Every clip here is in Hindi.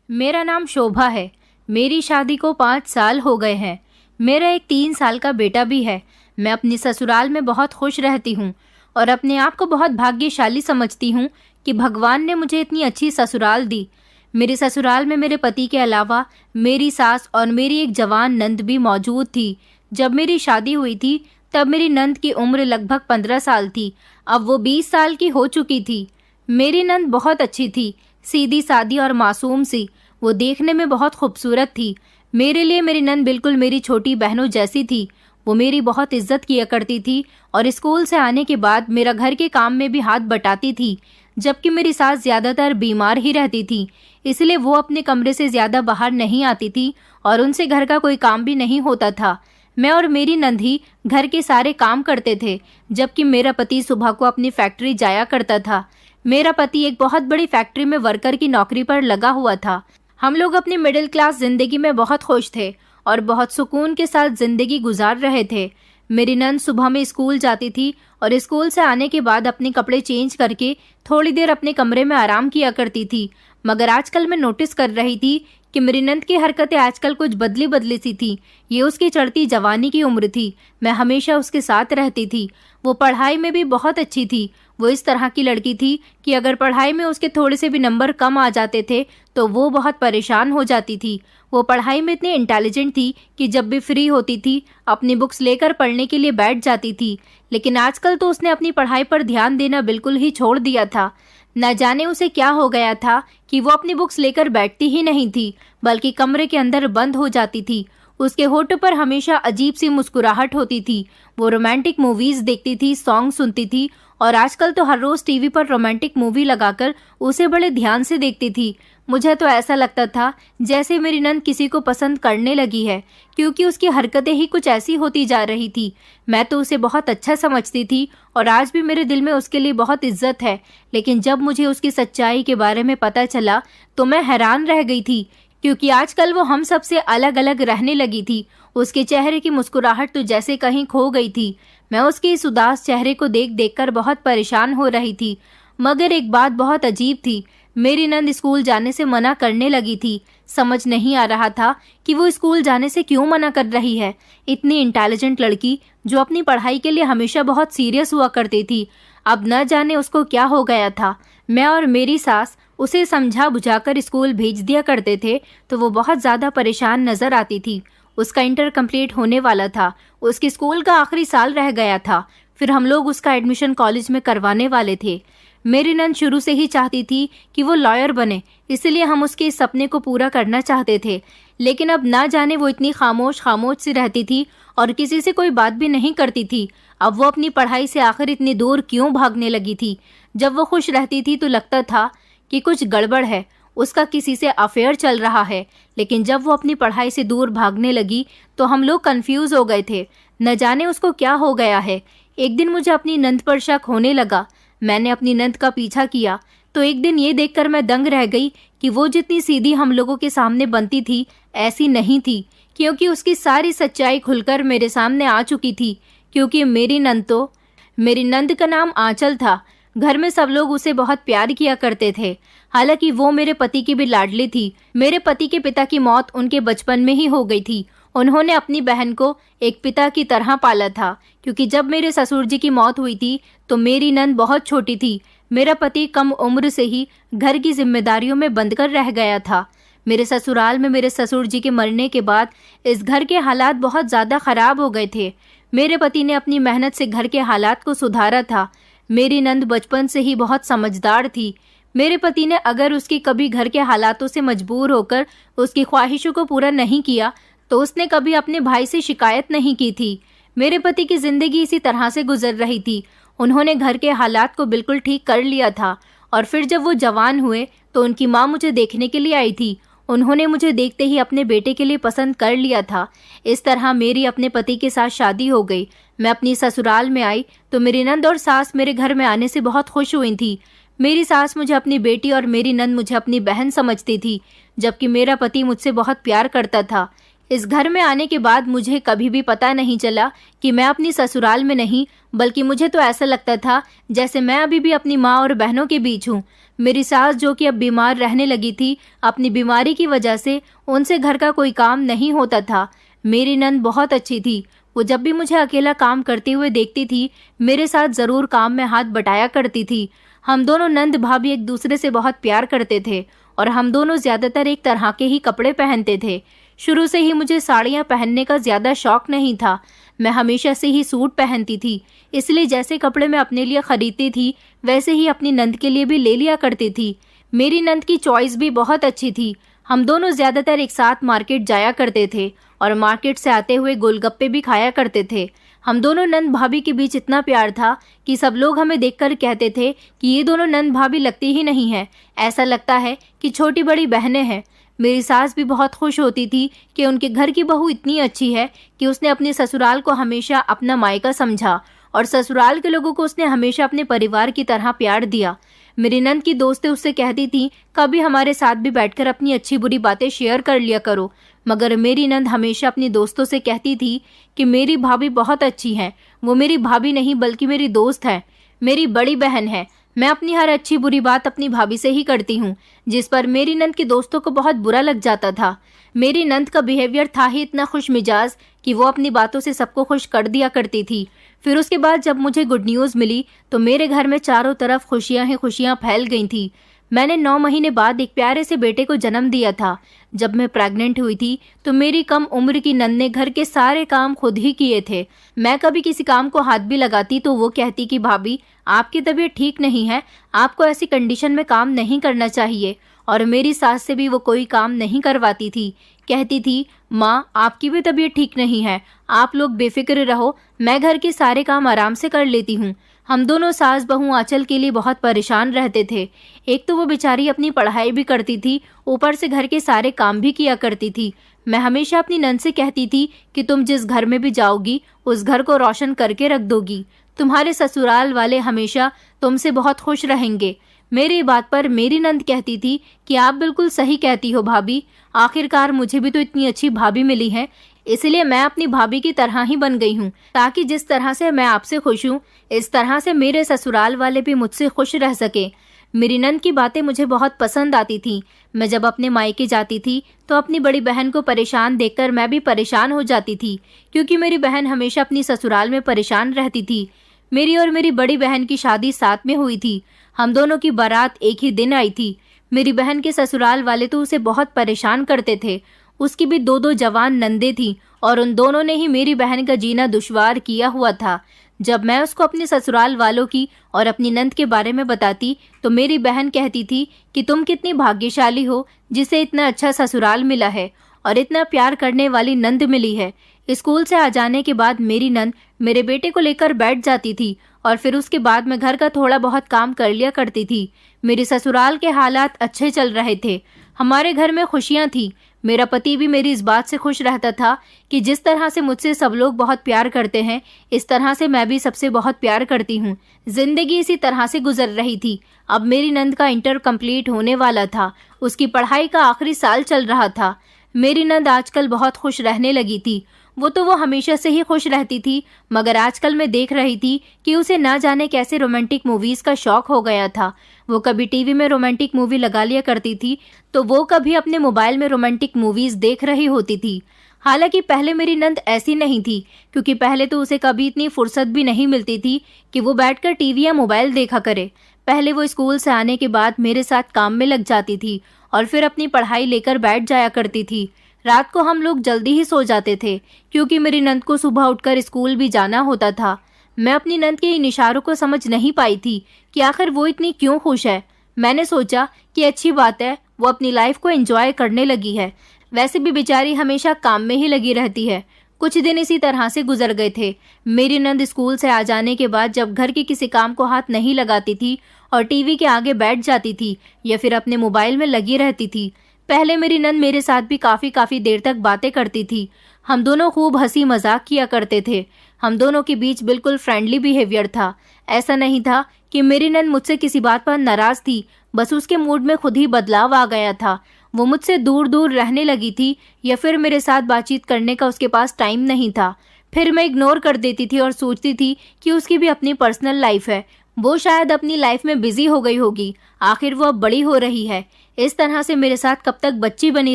मेरा नाम शोभा है। मेरी शादी को 5 साल हो गए हैं। मेरा एक 3 साल का बेटा भी है। मैं अपनी ससुराल में बहुत खुश रहती हूँ और अपने आप को बहुत भाग्यशाली समझती हूँ कि भगवान ने मुझे इतनी अच्छी ससुराल दी। मेरे ससुराल में मेरे पति के अलावा मेरी सास और मेरी एक जवान नंद भी मौजूद थी। जब मेरी शादी हुई थी तब मेरी नंद की उम्र लगभग 15 साल थी। अब वो 20 साल की हो चुकी थी। मेरी नंद बहुत अच्छी थी, सीधी सादी और मासूम सी। वो देखने में बहुत खूबसूरत थी। मेरे लिए मेरी नंद बिल्कुल मेरी छोटी बहनों जैसी थी। वो मेरी बहुत इज्जत किया करती थी और स्कूल से आने के बाद मेरा घर के काम में भी हाथ बटाती थी, जबकि मेरी सास ज़्यादातर बीमार ही रहती थी, इसलिए वो अपने कमरे से ज़्यादा बाहर नहीं आती थी और उनसे घर का कोई काम भी नहीं होता था। मैं और मेरी नंद ही घर के सारे काम करते थे, जबकि मेरा पति सुबह को अपनी फैक्ट्री जाया करता था। मेरा पति एक बहुत बड़ी फैक्ट्री में वर्कर की नौकरी पर लगा हुआ था। हम लोग अपनी मिडिल क्लास जिंदगी में बहुत खुश थे और बहुत सुकून के साथ जिंदगी गुजार रहे थे। मेरी नंद सुबह में स्कूल जाती थी और स्कूल से आने के बाद अपने कपड़े चेंज करके थोड़ी देर अपने कमरे में आराम किया करती थी। मगर आजकल मैं नोटिस कर रही थी कि मेरी नंद की हरकतें आजकल कुछ बदली बदली सी थी। ये उसकी चढ़ती जवानी की उम्र थी। मैं हमेशा उसके साथ रहती थी। वो पढ़ाई में भी बहुत अच्छी थी। वो इस तरह की लड़की थी कि अगर पढ़ाई में उसके थोड़े से भी नंबर कम आ जाते थे तो वो बहुत परेशान हो जाती थी। वो पढ़ाई में इतनी इंटेलिजेंट थी कि जब भी फ्री होती थी अपनी बुक्स लेकर पढ़ने के लिए बैठ जाती थी। लेकिन आजकल तो उसने अपनी पढ़ाई पर ध्यान देना बिल्कुल ही छोड़ दिया था। न जाने उसे क्या हो गया था कि वो अपनी बुक्स लेकर बैठती ही नहीं थी, बल्कि कमरे के अंदर बंद हो जाती थी। उसके होठों पर हमेशा अजीब सी मुस्कुराहट होती थी। वो रोमांटिक मूवीज देखती थी, सॉन्ग सुनती थी और आजकल तो हर रोज टीवी पर रोमांटिक मूवी लगाकर उसे बड़े ध्यान से देखती थी। मुझे तो ऐसा लगता था जैसे मेरी नंद किसी को पसंद करने लगी है, क्योंकि उसकी हरकतें ही कुछ ऐसी होती जा रही थी। मैं तो उसे बहुत अच्छा समझती थी और आज भी मेरे दिल में उसके लिए बहुत इज्जत है। लेकिन जब मुझे उसकी सच्चाई के बारे में पता चला तो मैं हैरान रह गई थी, क्योंकि आजकल वो हम सब से अलग अलग रहने लगी थी। उसके चेहरे की मुस्कुराहट तो जैसे कहीं खो गई थी। मैं उसके इस उदास चेहरे को देख देखकर बहुत परेशान हो रही थी। मगर एक बात बहुत अजीब थी। मेरी नंद स्कूल जाने से मना करने लगी थी। समझ नहीं आ रहा था कि वो स्कूल जाने से क्यों मना कर रही है। इतनी इंटेलिजेंट लड़की जो अपनी पढ़ाई के लिए हमेशा बहुत सीरियस हुआ करती थी, अब न जाने उसको क्या हो गया था। मैं और मेरी सास उसे समझा बुझाकर स्कूल भेज दिया करते थे तो वो बहुत ज़्यादा परेशान नजर आती थी। उसका इंटर कंप्लीट होने वाला था। उसके स्कूल का आखिरी साल रह गया था। फिर हम लोग उसका एडमिशन कॉलेज में करवाने वाले थे। मेरी नंद शुरू से ही चाहती थी कि वो लॉयर बने, इसलिए हम उसके इस सपने को पूरा करना चाहते थे। लेकिन अब ना जाने वो इतनी खामोश खामोश सी रहती थी और किसी से कोई बात भी नहीं करती थी। अब वो अपनी पढ़ाई से आखिर इतनी दूर क्यों भागने लगी थी। जब वो खुश रहती थी तो लगता था कि कुछ गड़बड़ है, उसका किसी से अफेयर चल रहा है। लेकिन जब वो अपनी पढ़ाई से दूर भागने लगी तो हम लोग कंफ्यूज हो गए थे, न जाने उसको क्या हो गया है। एक दिन मुझे अपनी नंद पर शक होने लगा। मैंने अपनी नंद का पीछा किया तो एक दिन ये देखकर मैं दंग रह गई कि वो जितनी सीधी हम लोगों के सामने बनती थी ऐसी नहीं थी, क्योंकि उसकी सारी सच्चाई खुलकर मेरे सामने आ चुकी थी। क्योंकि मेरी नंद का नाम आंचल था। घर में सब लोग उसे बहुत प्यार किया करते थे। हालांकि वो मेरे पति की भी लाडली थी। मेरे पति के पिता की मौत उनके बचपन में ही हो गई थी। उन्होंने अपनी बहन को एक पिता की तरह पाला था, क्योंकि जब मेरे ससुर जी की मौत हुई थी तो मेरी नंद बहुत छोटी थी। मेरा पति कम उम्र से ही घर की जिम्मेदारियों में बंधकर रह गया था। मेरे ससुराल में मेरे ससुर जी के मरने के बाद इस घर के हालात बहुत ज़्यादा खराब हो गए थे। मेरे पति ने अपनी मेहनत से घर के हालात को सुधारा था। मेरी नंद बचपन से ही बहुत समझदार थी। मेरे पति ने अगर उसकी कभी घर के हालातों से मजबूर होकर उसकी ख्वाहिशों को पूरा नहीं किया तो उसने कभी अपने भाई से शिकायत नहीं की थी। मेरे पति की जिंदगी इसी तरह से गुजर रही थी। उन्होंने घर के हालात को बिल्कुल ठीक कर लिया था और फिर जब वो जवान हुए तो उनकी माँ मुझे देखने के लिए आई थी। उन्होंने मुझे देखते ही अपने बेटे के लिए पसंद कर लिया था। इस तरह मेरी अपने पति के साथ शादी हो गई। मैं अपनी ससुराल में आई तो मेरी नंद और सास मेरे घर में आने से बहुत खुश हुई थी। मेरी सास मुझे अपनी बेटी और मेरी नंद मुझे अपनी बहन समझती थी, जबकि मेरा पति मुझसे बहुत प्यार करता था। इस घर में आने के बाद मुझे कभी भी पता नहीं चला कि मैं अपनी ससुराल में नहीं, बल्कि मुझे तो ऐसा लगता था जैसे मैं अभी भी अपनी माँ और बहनों के बीच हूँ। मेरी सास जो कि अब बीमार रहने लगी थी, अपनी बीमारी की वजह से उनसे घर का कोई काम नहीं होता था। मेरी नंद बहुत अच्छी थी। वो जब भी मुझे अकेला काम करते हुए देखती थी, मेरे साथ ज़रूर काम में हाथ बटाया करती थी। हम दोनों नंद भाभी एक दूसरे से बहुत प्यार करते थे और हम दोनों ज़्यादातर एक तरह के ही कपड़े पहनते थे। शुरू से ही मुझे साड़ियाँ पहनने का ज़्यादा शौक नहीं था। मैं हमेशा से ही सूट पहनती थी, इसलिए जैसे कपड़े मैं अपने लिए खरीदती थी वैसे ही अपनी नंद के लिए भी ले लिया करती थी। मेरी नंद की चॉइस भी बहुत अच्छी थी। हम दोनों ज़्यादातर एक साथ मार्केट जाया करते थे और मार्केट से आते हुए गोलगप्पे भी खाया करते थे। हम दोनों नंद भाभी के बीच इतना प्यार था कि सब लोग हमें देखकर कहते थे कि ये दोनों नंद भाभी लगती ही नहीं है, ऐसा लगता है कि छोटी बड़ी बहनें हैं। मेरी सास भी बहुत खुश होती थी कि उनके घर की बहू इतनी अच्छी है कि उसने अपने ससुराल को हमेशा अपना मायका समझा और ससुराल के लोगों को उसने हमेशा अपने परिवार की तरह प्यार दिया। मेरी नंद की दोस्तें उससे कहती थी कभी हमारे साथ भी बैठकर अपनी अच्छी बुरी बातें शेयर कर लिया करो, मगर मेरी नंद हमेशा अपनी दोस्तों से कहती थी कि मेरी भाभी बहुत अच्छी हैं, वो मेरी भाभी नहीं बल्कि मेरी दोस्त है, मेरी बड़ी बहन है। मैं अपनी हर अच्छी बुरी बात अपनी भाभी से ही करती हूँ, जिस पर मेरी नंद के दोस्तों को बहुत बुरा लग जाता था। मेरी नंद का बिहेवियर था ही इतना खुश मिजाज कि वो अपनी बातों से सबको खुश कर दिया करती थी। फिर उसके बाद जब मुझे गुड न्यूज़ मिली तो मेरे घर में चारों तरफ खुशियां ही खुशियां फैल गई थी। मैंने 9 महीने बाद एक प्यारे से बेटे को जन्म दिया था। जब मैं प्रेग्नेंट हुई थी तो मेरी कम उम्र की नंद ने घर के सारे काम खुद ही किए थे। मैं कभी किसी काम को हाथ भी लगाती तो वो कहती कि भाभी आपकी तबीयत ठीक नहीं है, आपको ऐसी कंडीशन में काम नहीं करना चाहिए। और मेरी सास से भी वो कोई काम नहीं करवाती थी। कहती थी माँ आपकी भी तबीयत ठीक नहीं है, आप लोग बेफिक्र रहो, मैं घर के सारे काम आराम से कर लेती हूँ। हम दोनों सास बहू आंचल के लिए बहुत परेशान रहते थे। एक तो वो बेचारी अपनी पढ़ाई भी करती थी, ऊपर से घर के सारे काम भी किया करती थी। मैं हमेशा अपनी नंद से कहती थी कि तुम जिस घर में भी जाओगी उस घर को रोशन करके रख दोगी, तुम्हारे ससुराल वाले हमेशा तुमसे बहुत खुश रहेंगे। मेरी बात पर मेरी नंद कहती थी कि आप बिल्कुल सही कहती हो भाभी, आखिरकार मुझे भी तो इतनी अच्छी भाभी मिली है, इसलिए मैं अपनी भाभी की तरह ही बन गई हूँ, ताकि जिस तरह से मैं आपसे खुश हूँ इस तरह से मेरे ससुराल वाले भी मुझसे खुश रह सके। मेरी नंद की बातें मुझे बहुत पसंद आती थी। मैं जब अपने मायके जाती थी तो अपनी बड़ी बहन को परेशान देखकर मैं भी परेशान हो जाती थी, क्योंकि मेरी बहन हमेशा अपनी ससुराल में परेशान रहती थी। मेरी और मेरी बड़ी बहन की शादी साथ में हुई थी। हम दोनों की बारात एक ही दिन आई थी। मेरी बहन के ससुराल वाले तो उसे बहुत परेशान करते थे। उसकी भी 2 जवान नंदे थी और उन दोनों ने ही मेरी बहन का जीना दुश्वार किया हुआ था। जब मैं उसको अपने ससुराल वालों की और अपनी नंद के बारे में बताती तो मेरी बहन कहती थी कि तुम कितनी भाग्यशाली हो जिसे इतना अच्छा ससुराल मिला है और इतना प्यार करने वाली नंद मिली है। स्कूल से आ जाने के बाद मेरी नंद मेरे बेटे को लेकर बैठ जाती थी और फिर उसके बाद मैं घर का थोड़ा बहुत काम कर लिया करती थी। मेरे ससुराल के हालात अच्छे चल रहे थे, हमारे घर में खुशियां थी। मेरा पति भी मेरी इस बात से खुश रहता था कि जिस तरह से मुझसे सब लोग बहुत प्यार करते हैं, इस तरह से मैं भी सबसे बहुत प्यार करती हूँ। जिंदगी इसी तरह से गुजर रही थी। अब मेरी नंद का इंटर कंप्लीट होने वाला था, उसकी पढ़ाई का आखिरी साल चल रहा था। मेरी नंद आजकल बहुत खुश रहने लगी थी। वो हमेशा से ही खुश रहती थी, मगर आजकल मैं देख रही थी कि उसे ना जाने कैसे रोमांटिक मूवीज का शौक हो गया था। वो कभी टीवी में रोमांटिक मूवी लगा लिया करती थी तो वो कभी अपने मोबाइल में रोमांटिक मूवीज देख रही होती थी। हालांकि पहले मेरी नंद ऐसी नहीं थी, क्योंकि पहले तो उसे कभी इतनी फुर्सत भी नहीं मिलती थी कि वो बैठकर टीवी या मोबाइल देखा करे। पहले वो स्कूल से आने के बाद मेरे साथ काम में लग जाती थी और फिर अपनी पढ़ाई लेकर बैठ जाया करती थी। रात को हम लोग जल्दी ही सो जाते थे, क्योंकि मेरी नंद को सुबह उठकर स्कूल भी जाना होता था। मैं अपनी नंद के इन इशारों को समझ नहीं पाई थी कि आखिर वो इतनी क्यों खुश है। मैंने सोचा कि अच्छी बात है, वो अपनी लाइफ को एंजॉय करने लगी है। वैसे भी बेचारी हमेशा काम में ही लगी रहती है। कुछ दिन इसी तरह से गुजर गए थे। मेरी नंद स्कूल से आ जाने के बाद जब घर के किसी काम को हाथ नहीं लगाती थी और टीवी के आगे बैठ जाती थी या फिर अपने मोबाइल में लगी रहती थी। पहले मेरी नंद मेरे साथ भी काफ़ी देर तक बातें करती थी। हम दोनों खूब हंसी मजाक किया करते थे। हम दोनों के बीच बिल्कुल फ्रेंडली बिहेवियर था। ऐसा नहीं था कि मेरी नंद मुझसे किसी बात पर नाराज़ थी, बस उसके मूड में खुद ही बदलाव आ गया था। वो मुझसे दूर दूर रहने लगी थी या फिर मेरे साथ बातचीत करने का उसके पास टाइम नहीं था। फिर मैं इग्नोर कर देती थी और सोचती थी कि उसकी भी अपनी पर्सनल लाइफ है, वो शायद अपनी लाइफ में बिजी हो गई होगी, आखिर वो अब बड़ी हो रही है। इस तरह से मेरे साथ कब तक बच्ची बनी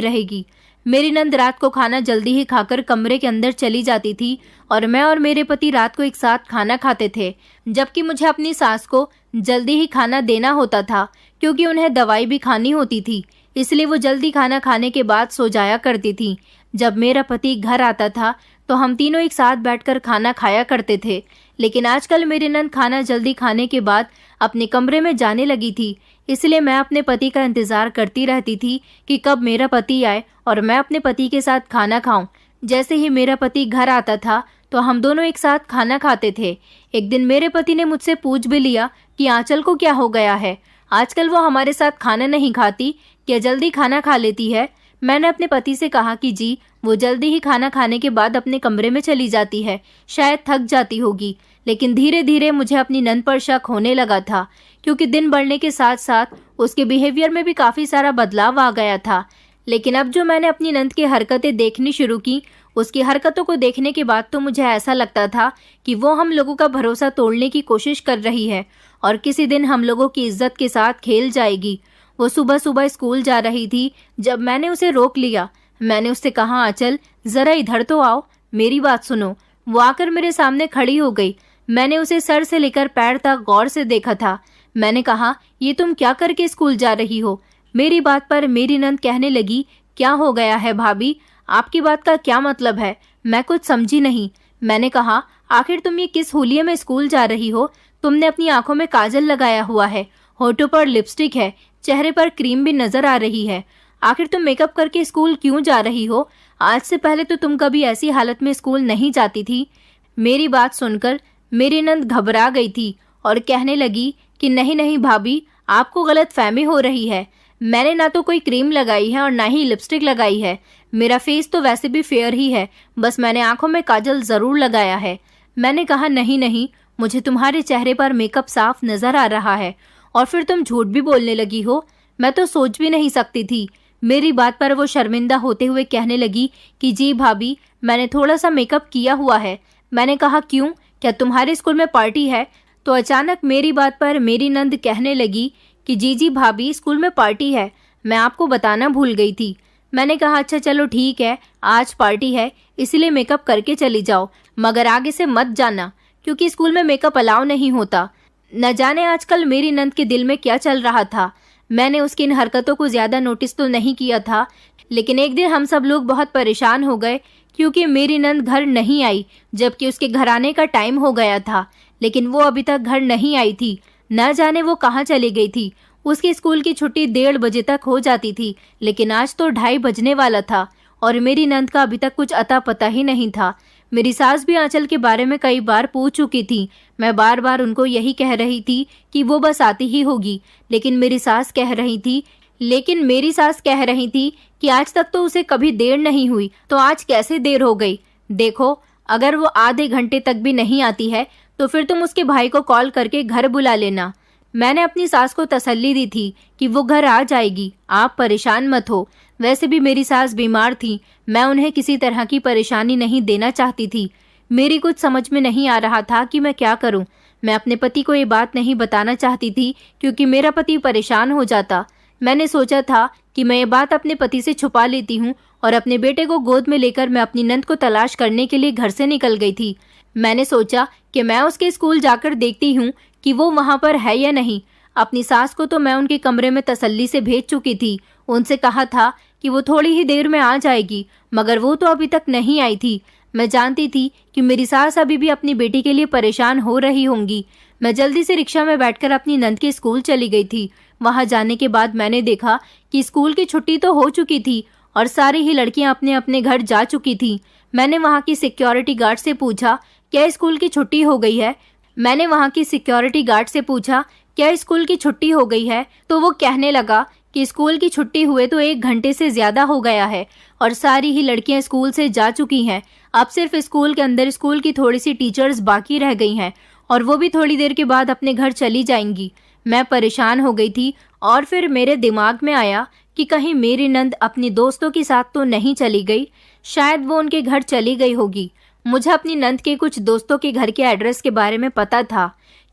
रहेगी। मेरी नंद रात को खाना जल्दी ही खाकर कमरे के अंदर चली जाती थी और मैं और मेरे पति रात को एक साथ खाना खाते थे, जबकि मुझे अपनी सास को जल्दी ही खाना देना होता था क्योंकि उन्हें दवाई भी खानी होती थी, इसलिए वो जल्दी खाना खाने के बाद सो जाया करती थी। जब मेरा पति घर आता था तो हम तीनों एक साथ बैठकर खाना खाया करते थे, लेकिन आजकल मेरी नंद खाना जल्दी खाने के बाद अपने कमरे में जाने लगी थी, इसलिए मैं अपने पति का इंतजार करती रहती थी कि कब मेरा पति आए और मैं अपने पति के साथ खाना खाऊं। जैसे ही मेरा पति घर आता था तो हम दोनों एक साथ खाना खाते थे। एक दिन मेरे पति ने मुझसे पूछ भी लिया कि आंचल को क्या हो गया है, आजकल वो हमारे साथ खाना नहीं खाती, क्या जल्दी खाना खा लेती है। मैंने अपने पति से कहा कि जी, वो जल्दी ही खाना खाने के बाद अपने कमरे में चली जाती है, शायद थक जाती होगी। लेकिन धीरे धीरे मुझे अपनी नंद पर शक होने लगा था, क्योंकि दिन बढ़ने के साथ साथ उसके बिहेवियर में भी काफ़ी सारा बदलाव आ गया था। लेकिन अब जो मैंने अपनी नंद की हरकतें देखनी शुरू की, उसकी हरकतों को देखने के बाद तो मुझे ऐसा लगता था कि वो हम लोगों का भरोसा तोड़ने की कोशिश कर रही है और किसी दिन हम लोगों की इज्जत के साथ खेल जाएगी। वो सुबह सुबह स्कूल जा रही थी जब मैंने उसे रोक लिया। मैंने उससे कहा, आंचल जरा इधर तो आओ, मेरी बात सुनो। वो आकर मेरे सामने खड़ी हो गई। मैंने उसे सर से लेकर पैर तक गौर से देखा था। मैंने कहा, ये तुम क्या करके स्कूल जा रही हो। मेरी बात पर मेरी नंद कहने लगी, क्या हो गया है भाभी, आपकी बात का क्या मतलब है। मैं कुछ समझी नहीं। मैंने कहा, आखिर तुम ये किस होलिये में स्कूल जा रही हो। तुमने अपनी आंखों में काजल लगाया हुआ है, होठों पर लिपस्टिक है, चेहरे पर क्रीम भी नजर आ रही है। आखिर तुम मेकअप करके स्कूल क्यों जा रही हो। आज से पहले तो तुम कभी ऐसी हालत में स्कूल नहीं जाती थी। मेरी बात सुनकर मेरी नंद घबरा गई थी और कहने लगी कि नहीं नहीं भाभी, आपको गलत फहमी हो रही है। मैंने ना तो कोई क्रीम लगाई है और ना ही लिपस्टिक लगाई है। मेरा फेस तो वैसे भी फेयर ही है, बस मैंने आंखों में काजल जरूर लगाया है। मैंने कहा, नहीं नहीं, मुझे तुम्हारे चेहरे पर मेकअप साफ नजर आ रहा है और फिर तुम झूठ भी बोलने लगी हो। मैं तो सोच भी नहीं सकती थी। मेरी बात पर वो शर्मिंदा होते हुए कहने लगी कि जी भाभी, मैंने थोड़ा सा मेकअप किया हुआ है। मैंने कहा, क्यों, क्या तुम्हारे स्कूल में पार्टी है। तो अचानक मेरी बात पर मेरी नंद कहने लगी कि जी जी भाभी, स्कूल में पार्टी है, मैं आपको बताना भूल गई थी। मैंने कहा, अच्छा चलो ठीक है, आज पार्टी है इसलिए मेकअप करके चली जाओ, मगर आगे से मत जाना क्योंकि स्कूल में मेकअप अलाउ नहीं होता। न जाने आजकल मेरी नंद के दिल में क्या चल रहा था। मैंने उसकी इन हरकतों को ज्यादा नोटिस तो नहीं किया था, लेकिन एक दिन हम सब लोग बहुत परेशान हो गए क्योंकि मेरी नंद घर नहीं आई, जबकि उसके घर आने का टाइम हो गया था, लेकिन वो अभी तक घर नहीं आई थी। न जाने वो कहाँ चली गई थी। उसके स्कूल की छुट्टी 1:30 बजे तक हो जाती थी, लेकिन आज तो 2:30 बजने वाला था और मेरी नंद का अभी तक कुछ अता पता ही नहीं था। मेरी सास भी आंचल के बारे में कई बार पूछ चुकी थी। मैं बार बार उनको यही कह रही थी कि वो बस आती ही होगी, लेकिन मेरी सास कह रही थी कि आज तक तो उसे कभी देर नहीं हुई, तो आज कैसे देर हो गई। देखो, अगर वो आधे घंटे तक भी नहीं आती है तो फिर तुम उसके भाई को कॉल करके घर बुला लेना। मैंने अपनी सास को तसल्ली दी थी कि वो घर आ जाएगी, आप परेशान मत हो। वैसे भी मेरी सास बीमार थी, मैं उन्हें किसी तरह की परेशानी नहीं देना चाहती थी। मेरी कुछ समझ में नहीं आ रहा था कि मैं क्या करूं। मैं अपने पति को ये बात नहीं बताना चाहती थी क्योंकि मेरा पति परेशान हो जाता। मैंने सोचा था कि मैं ये बात अपने पति से छुपा लेती हूँ और अपने बेटे को गोद में लेकर मैं अपनी नंद को तलाश करने के लिए घर से निकल गई थी। मैंने सोचा कि मैं उसके स्कूल जाकर देखती हूँ कि वो वहाँ पर है या नहीं। अपनी सास को तो मैं उनके कमरे में तसल्ली से भेज चुकी थी, उनसे कहा था कि वो थोड़ी ही देर में आ जाएगी, मगर वो तो अभी तक नहीं आई थी। मैं जानती थी कि मेरी सास अभी भी अपनी बेटी के लिए परेशान हो रही होंगी। मैं जल्दी से रिक्शा में बैठकर अपनी नंद के स्कूल चली गई थी। वहां जाने के बाद मैंने देखा कि स्कूल की छुट्टी तो हो चुकी थी और सारी ही लड़कियां अपने अपने घर जा चुकी थी। मैंने वहां की सिक्योरिटी गार्ड से पूछा, क्या स्कूल की छुट्टी हो गई है। तो वो कहने लगा कि स्कूल की छुट्टी हुए तो 1 घंटे से ज्यादा हो गया है और सारी ही लड़कियां स्कूल से जा चुकी हैं। अब सिर्फ स्कूल के अंदर स्कूल की थोड़ी सी टीचर्स बाकी रह गई हैं और वो भी थोड़ी देर के बाद अपने घर चली जाएंगी। मैं परेशान हो गई थी और फिर मेरे दिमाग में आया कि कहीं मेरी नंद अपनी दोस्तों के साथ तो नहीं चली गई, शायद वो उनके घर चली गई होगी। मुझे अपनी नंद के कुछ दोस्तों के घर के एड्रेस के बारे में पता था,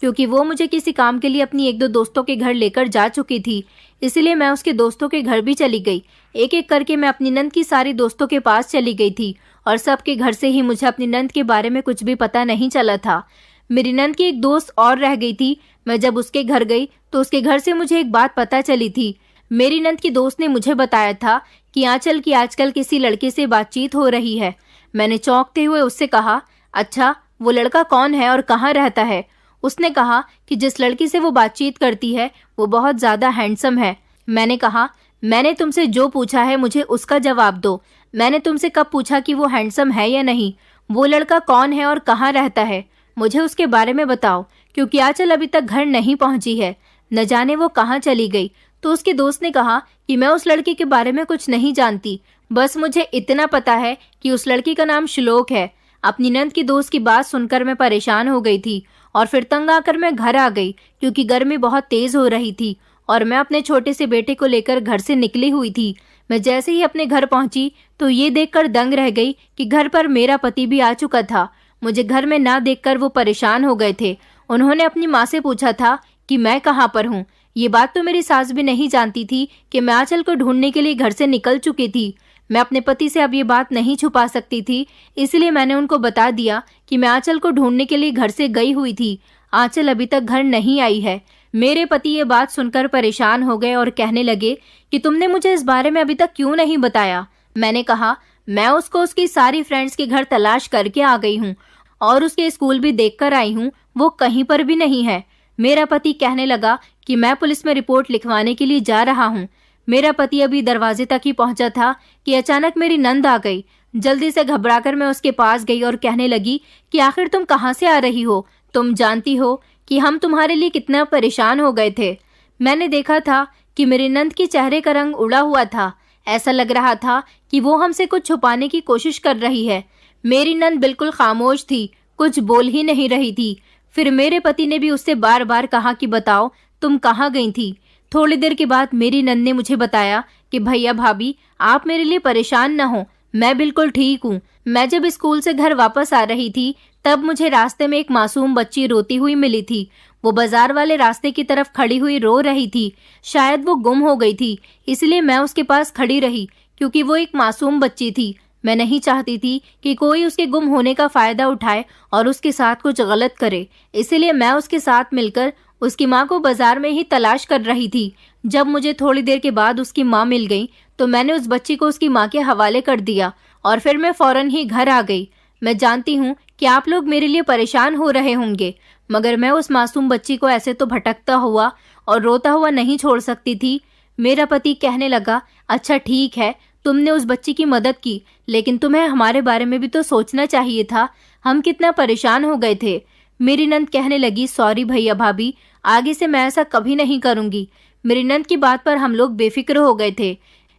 क्योंकि वो मुझे किसी काम के लिए अपनी 1-2 दोस्तों के घर लेकर जा चुकी थी। इसलिए मैं उसके दोस्तों के घर भी चली गई। एक एक करके मैं अपनी नंद की सारी दोस्तों के पास चली गई थी और सबके घर से ही मुझे अपनी नंद के बारे में कुछ भी पता नहीं चला था। मेरी नंद की एक दोस्त और रह गई थी। मैं जब उसके घर गई तो उसके घर से मुझे एक बात पता चली थी। मेरी नंद की दोस्त ने मुझे बताया था कि आंचल की आजकल किसी लड़के से बातचीत हो रही है। मैंने चौंकते हुए उससे कहा, अच्छा, वो लड़का कौन है और कहाँ रहता है? उसने कहा कि जिस लड़की से वो बातचीत करती है वो बहुत ज़्यादा हैंडसम है। मैंने कहा, मैंने तुमसे जो पूछा है मुझे उसका जवाब दो। मैंने तुमसे कब पूछा कि वो हैंडसम है या नहीं? वो लड़का कौन है और कहाँ रहता है? मुझे उसके बारे में बताओ, क्योंकि आंचल अभी तक घर नहीं पहुंची है। न जाने वो कहाँ चली गई। तो उसके दोस्त ने कहा कि मैं उस लड़के के बारे में कुछ नहीं जानती, बस मुझे इतना पता है कि उस लड़की का नाम श्लोक है। अपनी नंद की दोस्त की बात सुनकर मैं परेशान हो गई थी और फिर तंग आकर मैं घर आ गई, क्योंकि गर्मी बहुत तेज हो रही थी और मैं अपने छोटे से बेटे को लेकर घर से निकली हुई थी। मैं जैसे ही अपने घर पहुंची तो ये देखकर दंग रह गई कि घर पर मेरा पति भी आ चुका था। मुझे घर में ना देखकर वो परेशान हो गए थे। उन्होंने अपनी माँ से पूछा था कि मैं कहाँ पर हूँ। ये बात तो मेरी सास भी नहीं जानती थी कि मैं आंचल को ढूंढने के लिए घर से निकल चुकी थी। मैं अपने पति से अब ये बात नहीं छुपा सकती थी, इसलिए मैंने उनको बता दिया कि मैं आंचल को ढूंढने के लिए घर से गई हुई थी। आंचल अभी तक घर नहीं आई है। मेरे पति ये बात सुनकर परेशान हो गए और कहने लगे कि तुमने मुझे इस बारे में अभी तक क्यों नहीं बताया? मैंने कहा, मैं उसको उसकी सारी फ्रेंड्स के घर तलाश करके आ गई हूँ और उसके स्कूल भी देख कर आई हूँ, वो कहीं पर भी नहीं है। मेरा पति कहने लगा कि मैं पुलिस में रिपोर्ट लिखवाने के लिए जा रहा हूँ। मेरा पति अभी दरवाजे तक ही पहुंचा था कि अचानक मेरी नंद आ गई। जल्दी से घबराकर मैं उसके पास गई और कहने लगी कि आखिर तुम कहाँ से आ रही हो? तुम जानती हो कि हम तुम्हारे लिए कितना परेशान हो गए थे। मैंने देखा था कि मेरी नंद के चेहरे का रंग उड़ा हुआ था। ऐसा लग रहा था कि वो हमसे कुछ छुपाने की कोशिश कर रही है। मेरी नंद बिल्कुल खामोश थी, कुछ बोल ही नहीं रही थी। फिर मेरे पति ने भी उससे बार बार कहा कि बताओ तुम कहाँ गई थी। थोड़ी देर के बाद मेरी नंद ने मुझे बताया कि भैया भाभी, आप मेरे लिए परेशान न हो, मैं बिल्कुल ठीक हूँ। मैं जब स्कूल से घर वापस आ रही थी तब मुझे रास्ते में एक मासूम बच्ची रोती हुई मिली थी। वो बाजार वाले रास्ते की तरफ खड़ी हुई रो रही थी। शायद वो गुम हो गई थी, इसलिए मैं उसके पास खड़ी रही, क्योंकि वो एक मासूम बच्ची थी। मैं नहीं चाहती थी कि कोई उसके गुम होने का फायदा उठाए और उसके साथ कुछ गलत करे, इसलिए मैं उसके साथ मिलकर उसकी माँ को बाजार में ही तलाश कर रही थी। जब मुझे थोड़ी देर के बाद उसकी माँ मिल गई तो मैंने उस बच्ची को उसकी माँ के हवाले कर दिया और फिर मैं फौरन ही घर आ गई। मैं जानती हूँ कि आप लोग मेरे लिए परेशान हो रहे होंगे, मगर मैं उस मासूम बच्ची को ऐसे तो भटकता हुआ और रोता हुआ नहीं छोड़ सकती थी। मेरा पति कहने लगा, अच्छा ठीक है, तुमने उस बच्ची की मदद की, लेकिन तुम्हें हमारे बारे में भी तो सोचना चाहिए था। हम कितना परेशान हो गए थे। मेरी नंद कहने लगी, सॉरी भैया भाभी, आगे से मैं ऐसा कभी नहीं करूंगी। मेरी नंद की बात पर हम लोग बेफिक्र हो गए थे।